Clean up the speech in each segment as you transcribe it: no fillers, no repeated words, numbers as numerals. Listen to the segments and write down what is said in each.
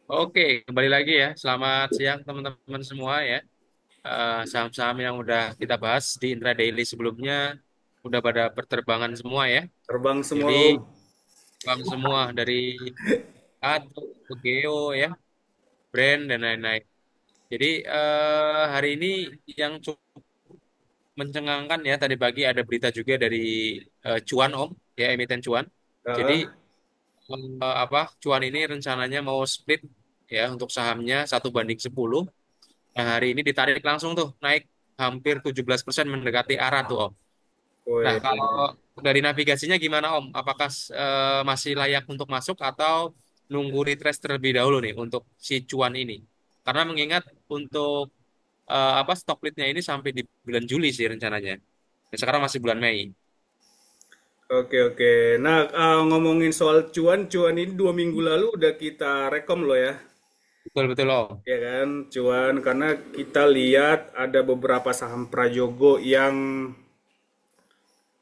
Oke, kembali lagi ya. Selamat siang teman-teman semua ya. Saham-saham yang udah kita bahas di intradaily sebelumnya udah pada berterbangan semua ya. Terbang semua Jadi Om. bang semua dari Ado, Geo ya, brand dan lain-lain. Jadi hari ini yang cukup mencengangkan ya tadi pagi ada berita juga dari Cuan Om ya, emiten Cuan. Jadi Ah, Cuan ini rencananya mau split ya untuk sahamnya 1:10. Nah, hari ini ditarik langsung tuh naik hampir 17% mendekati arah tuh Om. Nah, weh. kalau dari navigasinya gimana Om? Apakah masih layak untuk masuk atau nunggu retrace terlebih dahulu nih untuk si cuan ini? Karena mengingat untuk stop splitnya ini sampai di bulan Juli sih rencananya. Dan sekarang masih bulan Mei. Oke oke. Nah, ngomongin soal cuan ini 2 minggu lalu udah kita rekom loh ya. Betul betul Om. Ya kan, cuan karena kita lihat ada beberapa saham Prajogo yang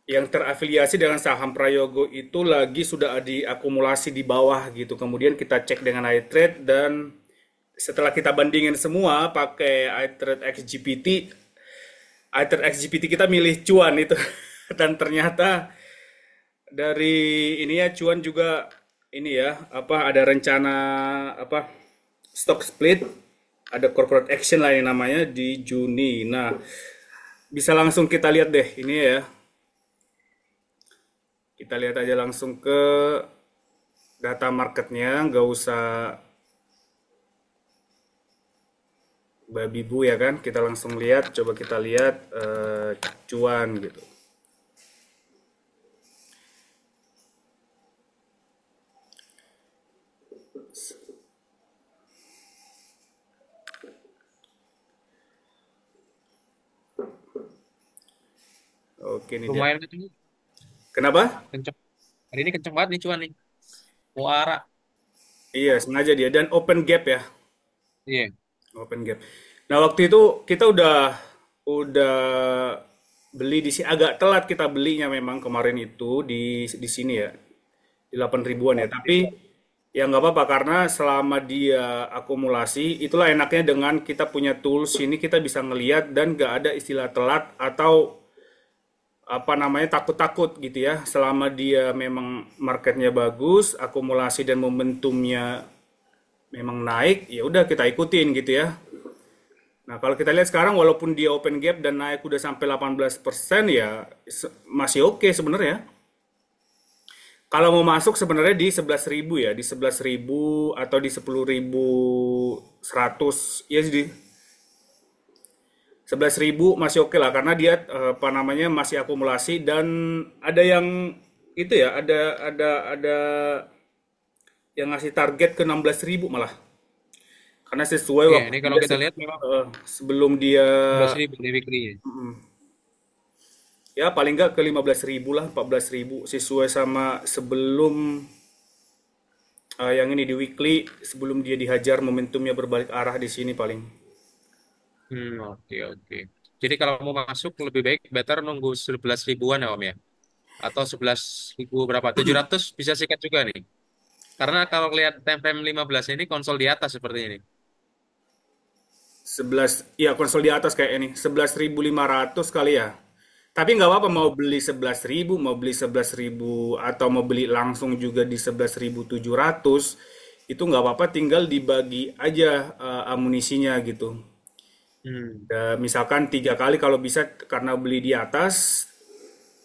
terafiliasi dengan saham Prayogo itu lagi sudah diakumulasi di bawah gitu. Kemudian kita cek dengan iTrade dan setelah kita bandingin semua pakai iTrade XGPT, iTrade XGPT kita milih cuan itu. Dan ternyata dari ini ya cuan juga ini ya apa ada rencana apa stock split, ada corporate action lah yang namanya di Juni. Nah, bisa langsung kita lihat deh ini ya. Kita lihat aja langsung ke data marketnya, nggak usah babi bu ya kan. Kita langsung lihat, coba kita lihat cuan gitu. Oke nih dia. Lumayan kenceng. Kenapa? Kenceng. Hari ini kenceng banget nih cuan nih. Muara. Iya, sengaja dia dan open gap ya. Iya. Open gap. Nah, waktu itu kita udah beli di sini agak telat kita belinya memang kemarin itu di sini ya. Di 8 ribuan ya. Tapi ya nggak apa-apa karena selama dia akumulasi itulah enaknya dengan kita punya tools ini kita bisa ngeliat dan nggak ada istilah telat atau apa namanya takut-takut gitu ya. Selama dia memang marketnya bagus, akumulasi dan momentumnya memang naik, ya udah kita ikutin gitu ya. Nah, kalau kita lihat sekarang walaupun dia open gap dan naik udah sampai 18% ya masih oke sebenarnya. Kalau mau masuk sebenarnya di 11 ribu ya, di 11 ribu atau di 10.100 ya di 11 ribu masih oke lah karena dia apa namanya masih akumulasi dan ada yang itu ya, ada yang ngasih target ke 16 ribu malah. Karena sesuai Iya, waktu ini kalau dia kita lihat memang sebelum dia 11.000 di weekly ya. ya paling nggak ke 15 ribu lah, 14 ribu sesuai sama sebelum yang ini di weekly sebelum dia dihajar momentumnya berbalik arah di sini paling. Oke, oke. Jadi kalau mau masuk lebih baik better nunggu 11 ribuan ya Om ya. Atau 11.000 berapa? 700 bisa sikat juga nih. Karena kalau lihat time frame 15 ini konsol di atas seperti ini. 11 ya konsol di atas kayak ini 11.500 kali ya. Tapi nggak apa-apa mau beli 11 ribu, mau beli 11 ribu atau mau beli langsung juga di 11.700 itu nggak apa-apa tinggal dibagi aja amunisinya gitu. Hmm. Misalkan 3 kali kalau bisa karena beli di atas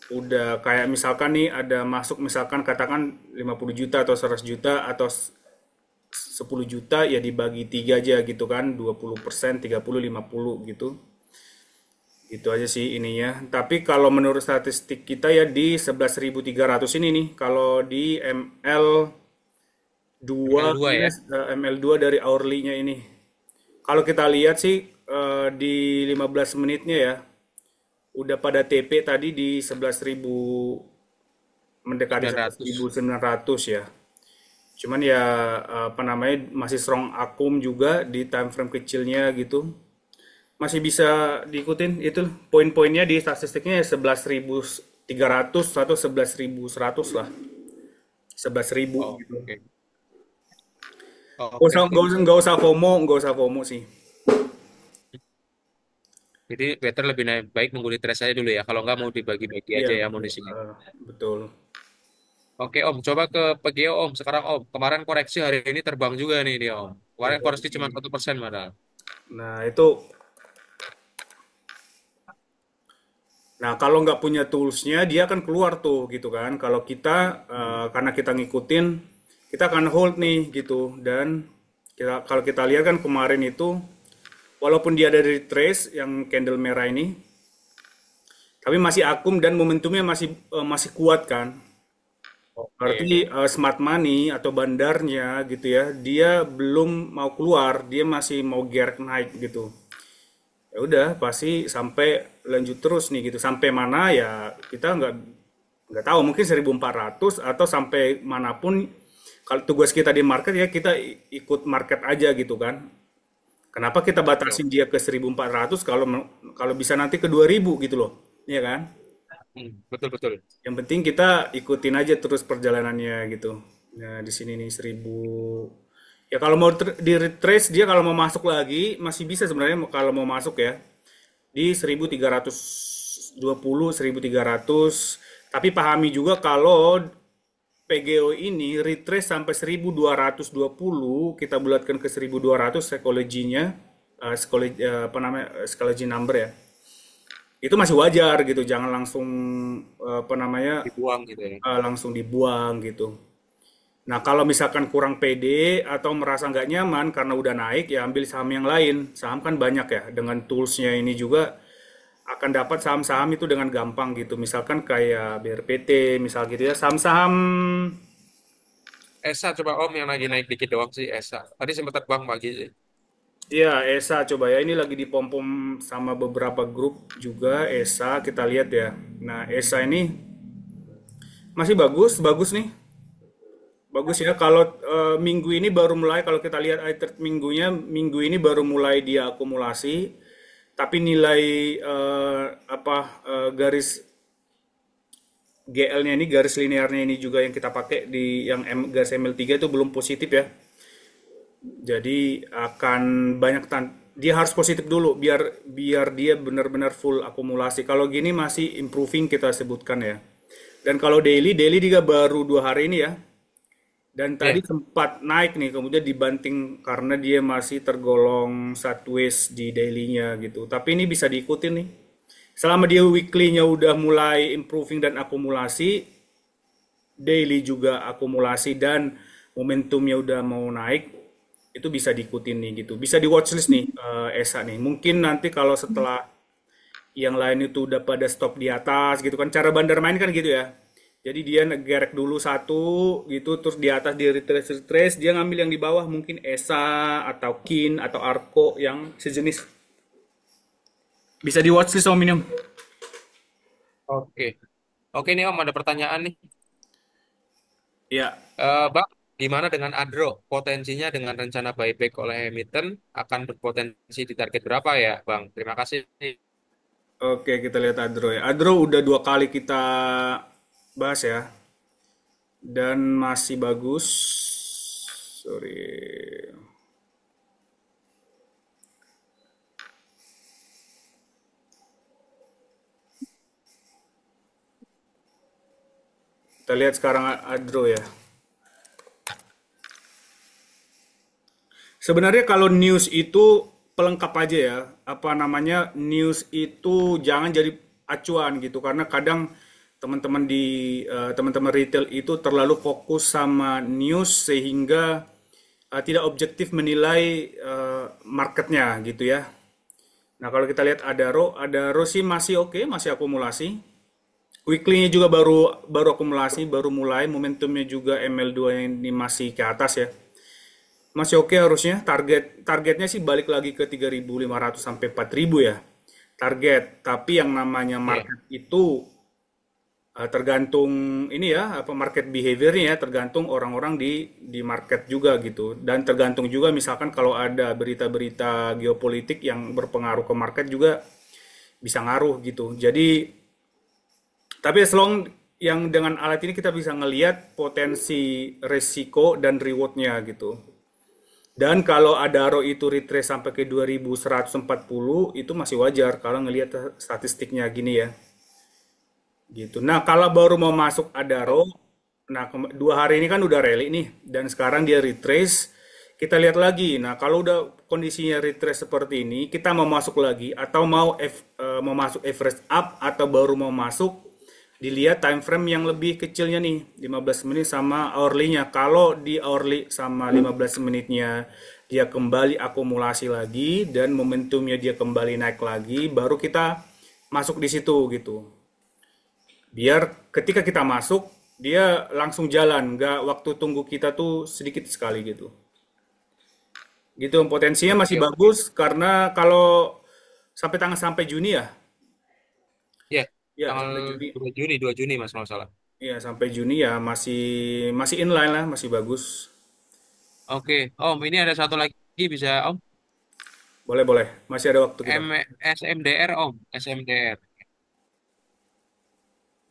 udah kayak misalkan nih ada masuk misalkan katakan 50 juta atau 100 juta atau 10 juta ya dibagi 3 aja gitu kan 20% 30 50 gitu. Itu aja sih ininya. Tapi kalau menurut statistik kita ya di 11.300 ini nih. Kalau di ML2 ML2 ya. ML2 dari hourly-nya ini. Kalau kita lihat sih di 15 menitnya ya udah pada TP tadi di 11.000 mendekati 900. 11.900 ya. Cuman ya apa namanya masih strong akum juga di time frame kecilnya gitu. Masih bisa diikutin itu poin-poinnya di statistiknya 11.300 atau 11.100 lah. 11.000 gitu. Oke. Oke sih. Nggak usah FOMO, nggak usah FOMO sih. Jadi better lebih baik nunggu di trace aja dulu ya. Kalau nggak mau dibagi-bagi Iya, aja ya betul. munisinya. Betul. Oke Om, coba ke PGO Om. Sekarang Om, kemarin koreksi hari ini terbang juga nih dia Om. Kemarin Iya. koreksi cuma 1% malah. Nah, itu. Nah, kalau nggak punya toolsnya, dia akan keluar tuh gitu kan. Kalau kita, karena kita ngikutin, kita akan hold nih gitu. Dan kalau kita lihat kan kemarin itu, walaupun dia ada di trace yang candle merah ini, tapi masih akum dan momentumnya masih kuat kan. Oke. Berarti smart money atau bandarnya gitu ya, dia belum mau keluar, dia masih mau gerek naik gitu. Ya udah pasti sampai lanjut terus nih gitu. Sampai mana ya kita nggak tahu, mungkin 1.400 atau sampai manapun. Kalau tugas kita di market ya kita ikut market aja gitu kan. Kenapa kita Oke Om. batasin dia ke 1.400 kalau kalau bisa nanti ke 2.000 gitu loh. Iya kan? Betul betul. Yang penting kita ikutin aja terus perjalanannya gitu. Nah, di sini nih 1.000. Ya kalau mau di retrace dia kalau mau masuk lagi masih bisa sebenarnya kalau mau masuk ya di 1.320, 1.300. Tapi pahami juga kalau PGO ini retrace sampai 1.220, kita bulatkan ke 1.200 psikologinya, apa namanya, psychology number ya. Itu masih wajar gitu, jangan langsung apa namanya, Dibuang gitu ya. langsung dibuang gitu. Nah, kalau misalkan kurang pede atau merasa nggak nyaman karena udah naik, ya ambil saham yang lain. Saham kan banyak ya, dengan toolsnya ini juga akan dapat saham-saham itu dengan gampang gitu. Misalkan kayak BRPT, misal gitu ya, saham-saham. ESA coba Om yang lagi naik dikit doang sih ESA. Tadi sempat terbang pagi sih. Ya, ESA coba ya, ini lagi dipom-pom sama beberapa grup juga, ESA, kita lihat ya. Nah, ESA ini masih bagus, bagus nih. Bagus ya, kalau minggu ini baru mulai, kalau kita lihat chart minggunya, minggu ini baru mulai dia akumulasi, tapi nilai apa garis GL-nya ini, garis linearnya ini juga yang kita pakai di yang garis ML3 itu belum positif ya. Jadi akan banyak dia harus positif dulu biar biar dia benar-benar full akumulasi. Kalau gini masih improving kita sebutkan ya. Dan kalau daily juga baru 2 hari ini ya. Dan tadi Iya. sempat naik nih, kemudian dibanting karena dia masih tergolong sideways di daily-nya gitu. Tapi ini bisa diikutin nih. Selama dia weekly-nya udah mulai improving dan akumulasi, daily juga akumulasi dan momentumnya udah mau naik, itu bisa diikutin nih gitu. Bisa di watchlist nih ESA nih. Mungkin nanti kalau setelah yang lain itu udah pada stop di atas gitu kan. Cara bandar main kan gitu ya. Jadi dia ngegerek dulu satu gitu, terus di atas dia retrace, dia ngambil yang di bawah mungkin ESA atau KIN atau ARKO yang sejenis. Bisa di watchlist Om Minum. Oke. Oke nih Om ada pertanyaan nih. Ya, Bang, gimana dengan Adro? Potensinya dengan rencana buyback oleh emiten akan berpotensi di target berapa ya, Bang? Terima kasih. oke kita lihat Adro ya. Adro udah 2 kali kita bahas ya, dan masih bagus. Sorry. Kita lihat sekarang Adro ya. Sebenarnya kalau news itu pelengkap aja ya. Apa namanya? News itu jangan jadi acuan gitu karena kadang teman-teman retail itu terlalu fokus sama news sehingga tidak objektif menilai marketnya gitu ya. Nah, kalau kita lihat Adaro sih masih oke, masih akumulasi. Weekly-nya juga baru baru akumulasi, baru mulai. Momentumnya juga ML2 ini masih ke atas ya. Masih oke harusnya. Targetnya sih balik lagi ke 3.500 sampai 4.000 ya. Target. Tapi yang namanya Oke. market itu tergantung ini ya, apa market behaviornya ya, tergantung orang-orang di market juga gitu. Dan tergantung juga misalkan kalau ada berita-berita geopolitik yang berpengaruh ke market juga bisa ngaruh gitu. Jadi, tapi as long yang dengan alat ini kita bisa ngelihat potensi resiko dan rewardnya gitu. Dan kalau Adaro itu retrace sampai ke 2140 itu masih wajar kalau ngelihat statistiknya gini ya. Gitu. Nah, kalau baru mau masuk Oh, Adaro, nah 2 hari ini kan udah rally nih, dan sekarang dia retrace, kita lihat lagi. Nah, kalau udah kondisinya retrace seperti ini, kita mau masuk lagi atau mau masuk average up atau baru mau masuk, dilihat time frame yang lebih kecilnya nih, 15 menit sama hourly-nya. Kalau di hourly sama 15 menitnya dia kembali akumulasi lagi dan momentumnya dia kembali naik lagi, baru kita masuk di situ gitu. Biar ketika kita masuk, dia langsung jalan, nggak waktu tunggu kita tuh sedikit sekali gitu. Gitu, potensinya masih oke, oke. bagus karena kalau sampai Juni ya, Ya, ya tanggal sampai Juni, 2 Juni, 2 Juni Mas kalau nggak salah. ya sampai Juni ya masih masih inline lah, masih bagus. Oke, Om, ini ada satu lagi bisa Om. Boleh boleh, masih ada waktu kita. SMDR Om, SMDR.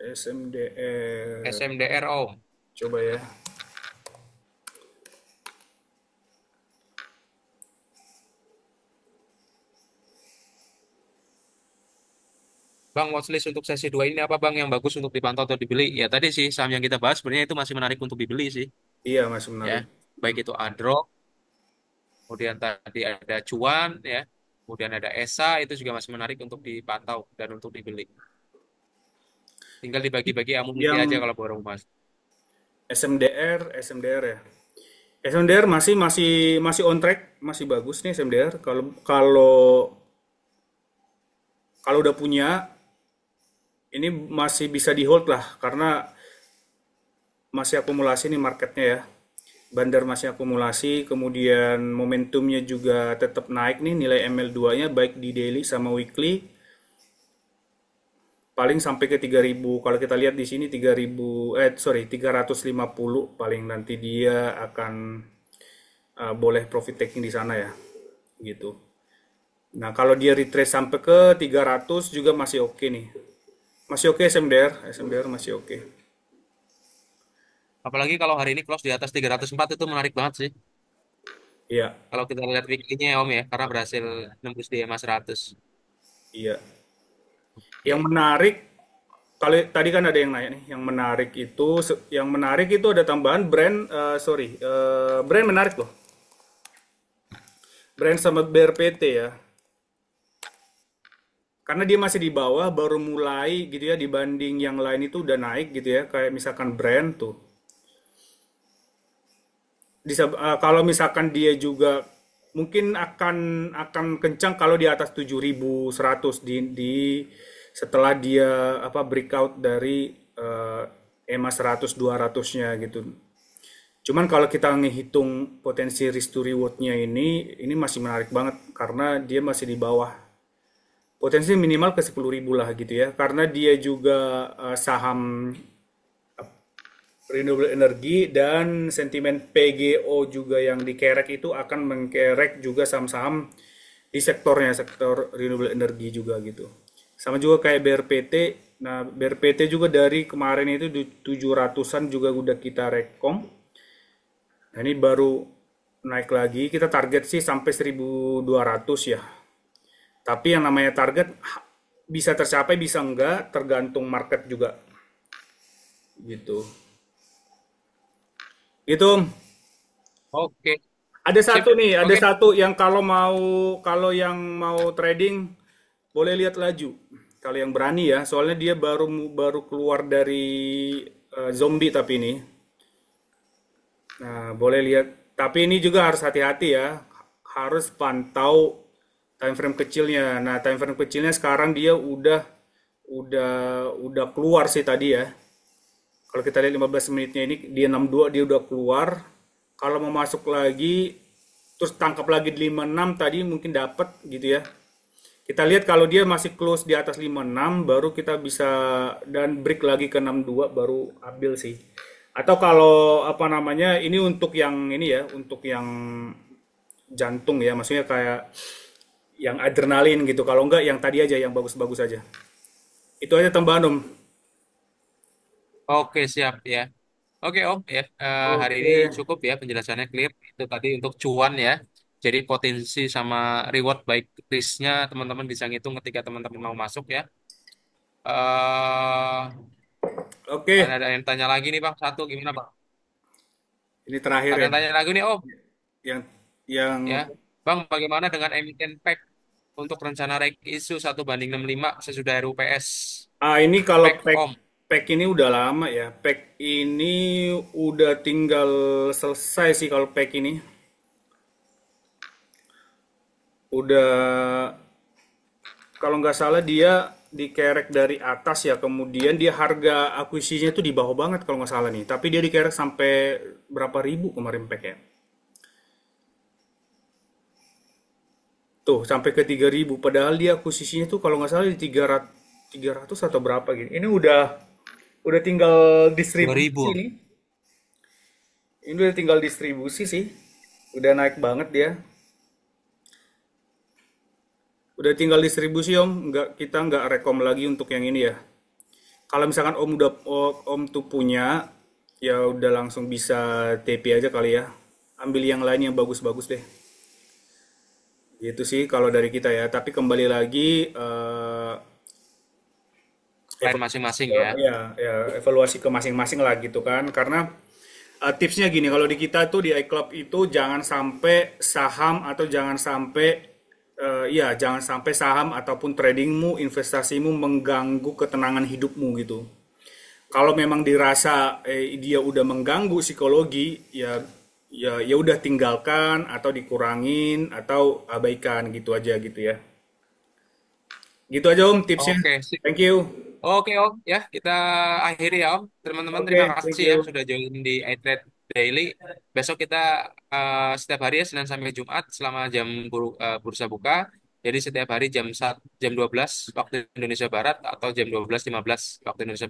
SMDR, SMDR Om. coba ya. Bang, watchlist untuk sesi 2 ini apa Bang yang bagus untuk dipantau atau dibeli? Ya tadi sih saham yang kita bahas sebenarnya itu masih menarik untuk dibeli sih. Iya masih Ya, menarik. baik itu Adro, kemudian tadi ada Cuan, ya, kemudian ada ESA, itu juga masih menarik untuk dipantau dan untuk dibeli. Tinggal dibagi-bagi amunisi aja Yang kalau baru Mas. SMDR ya. SMDR masih masih masih on track, masih bagus nih SMDR. Kalau kalau kalau udah punya, ini masih bisa di hold lah karena masih akumulasi nih marketnya ya. Bandar masih akumulasi, kemudian momentumnya juga tetap naik nih nilai ML2-nya baik di daily sama weekly. Paling sampai ke 3.000. Kalau kita lihat di sini 3.000 sorry 350 paling nanti dia akan boleh profit taking di sana ya. Gitu. Nah, kalau dia retrace sampai ke 300 juga masih oke nih. Masih oke SMDR, SMDR masih oke. Apalagi kalau hari ini close di atas 304 itu menarik banget sih. Iya, Kalau kita lihat weekly-nya ya Om ya, karena berhasil nembus di EMA 100. iya. Yang Oke. menarik, kalau tadi kan ada yang nanya nih, yang menarik itu ada tambahan brand, sorry, brand menarik loh, brand sama BRPT ya, karena dia masih di bawah, baru mulai gitu ya, dibanding yang lain itu udah naik gitu ya, kayak misalkan brand tuh, kalau misalkan dia juga mungkin akan kencang kalau di atas 7.100 di setelah dia apa breakout dari EMA 100 200-nya gitu. Cuman kalau kita ngehitung potensi risk to reward-nya ini masih menarik banget karena dia masih di bawah. Potensi minimal ke 10.000 lah gitu ya. Karena dia juga saham renewable energy dan sentimen PGO juga yang dikerek itu akan mengkerek juga saham-saham di sektornya, sektor renewable energy juga gitu. Sama juga kayak BRPT. Nah, BRPT juga dari kemarin itu di 700-an juga udah kita rekom. Nah, ini baru naik lagi. Kita target sih sampai 1.200 ya. Tapi yang namanya target bisa tercapai bisa enggak tergantung market juga gitu. Gitu. Oke, Ada sip. satu nih, ada Oke. satu yang kalau yang mau trading boleh lihat laju. Kalau yang berani ya, soalnya dia baru baru keluar dari zombie tapi ini. Nah, boleh lihat. Tapi ini juga harus hati-hati ya. Harus pantau time frame kecilnya. Nah, time frame kecilnya sekarang dia udah udah keluar sih tadi ya. Kalau kita lihat 15 menitnya ini dia 62 dia udah keluar. Kalau mau masuk lagi terus tangkap lagi di 56 tadi mungkin dapat gitu ya. Kita lihat kalau dia masih close di atas 56 baru kita bisa dan break lagi ke 62 baru ambil sih. Atau kalau apa namanya ini untuk yang ini ya, untuk yang jantung ya, maksudnya kayak yang adrenalin gitu. Kalau enggak yang tadi aja yang bagus-bagus aja. Itu aja tambahan Om. Oke, siap ya. Oke Om, ya hari ini Oke. cukup ya penjelasannya clear. Itu tadi untuk cuan ya. Jadi potensi sama reward baik risknya teman-teman bisa ngitung ketika teman-teman mau masuk ya. Oke, Ada yang tanya lagi nih Bang, satu gimana Bang? ini terakhir Ada ya. yang tanya lagi nih Om, Yang yang ya. Bang, bagaimana dengan emiten PEC untuk rencana reg issue 1:65 sesudah RUPS? ini kalau PEC pack Om. pack ini udah lama ya. Pack ini udah tinggal selesai sih kalau pack ini. Udah kalau nggak salah dia dikerek dari atas ya, kemudian dia harga akuisisinya tuh di bawah banget kalau nggak salah nih. Tapi dia dikerek sampai berapa ribu kemarin pack ya. Tuh sampai ke 3.000. Padahal dia akuisisinya tuh kalau nggak salah di 300 atau berapa gitu. Ini udah tinggal 2000 distribusi Om. nih. Ini udah tinggal distribusi sih. Udah naik banget dia. Udah tinggal distribusi om. Kita nggak rekom lagi untuk yang ini ya. Kalau misalkan om tuh punya, ya udah langsung bisa TP aja kali ya. Ambil yang lain yang bagus-bagus deh. Gitu sih kalau dari kita ya. Tapi kembali lagi Plan masing-masing ya. ya, ya evaluasi ke masing-masing lah gitu kan. Karena tipsnya gini, kalau di kita tuh di iClub itu jangan sampai saham atau jangan sampai ya jangan sampai saham ataupun tradingmu, investasimu mengganggu ketenangan hidupmu gitu. Kalau memang dirasa dia udah mengganggu psikologi, ya udah tinggalkan atau dikurangin atau abaikan gitu aja gitu ya. Gitu aja Om tipsnya. Oke, sip. Thank you. Oke Om, ya kita akhiri ya Om. Teman-teman terima Oke, thank kasih ya you. sudah join di iTrade Daily. Besok kita setiap hari ya Senin sampai Jumat selama bursa buka. Jadi setiap hari jam 12 waktu Indonesia Barat atau jam 12:15 waktu Indonesia